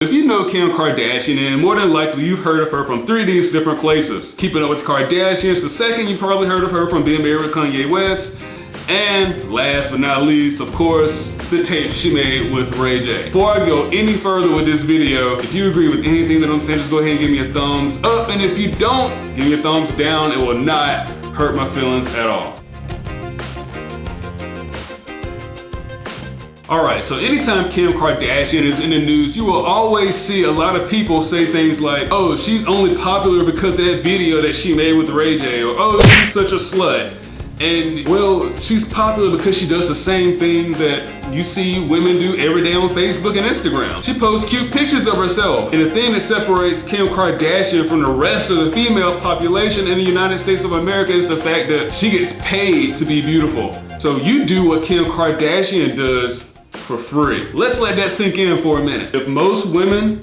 If you know Kim Kardashian, then more than likely you've heard of her from 3 of these different places. Keeping Up with the Kardashians. The second, you probably heard of her from being married with Kanye West. And last but not least, of course, the tape she made with Ray J. Before I go any further with this video, if you agree with anything that I'm saying, just go ahead and give me a thumbs up. And if you don't, give me a thumbs down. It will not hurt my feelings at all. Alright, so anytime Kim Kardashian is in the news, you will always see a lot of people say things like, oh, she's only popular because of that video that she made with Ray J, or oh, she's such a slut. And well, she's popular because she does the same thing that you see women do every day on Facebook and Instagram. She posts cute pictures of herself. And the thing that separates Kim Kardashian from the rest of the female population in the United States of America is the fact that she gets paid to be beautiful. So you do what Kim Kardashian does for free. Let's let that sink in for a minute. If most women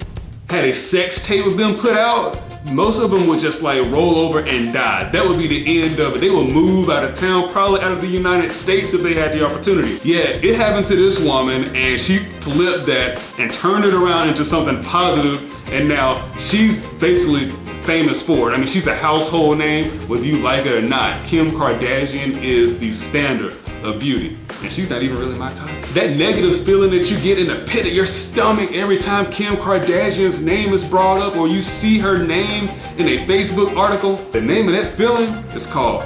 had a sex tape of them put out, most of them would just like roll over and die. That would be the end of it. They would move out of town, probably out of the United States if they had the opportunity. Yeah, it happened to this woman and she flipped that and turned it around into something positive, and now she's basically famous for it. I mean, she's a household name, whether you like it or not. Kim Kardashian is the standard of beauty. And she's not even really my type. That negative feeling that you get in the pit of your stomach every time Kim Kardashian's name is brought up or you see her name in a Facebook article, the name of that feeling is called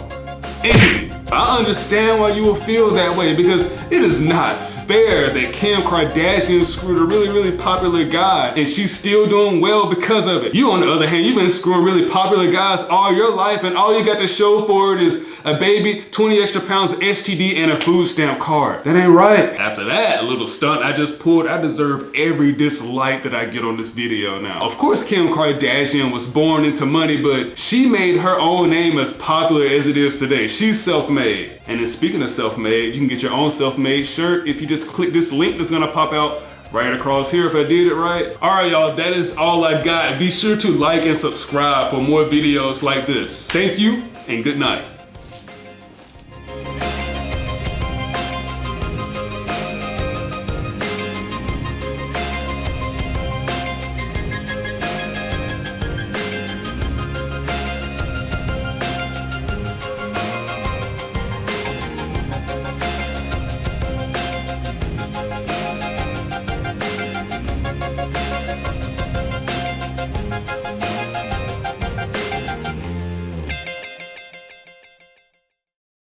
envy. I understand why you will feel that way, because it is not fair that Kim Kardashian screwed a really popular guy and she's still doing well because of it. You, on the other hand, you've been screwing really popular guys all your life and all you got to show for it is a baby, 20 extra pounds of STD, and a food stamp card. That ain't right. After that little stunt I just pulled, I deserve every dislike that I get on this video now. Of course, Kim Kardashian was born into money, but she made her own name as popular as it is today. She's self-made. And then speaking of self-made, you can get your own self-made shirt if you just click this link that's gonna pop out right across here if I did it right. All right, y'all, that is all I got. Be sure to like and subscribe for more videos like this. Thank you and good night.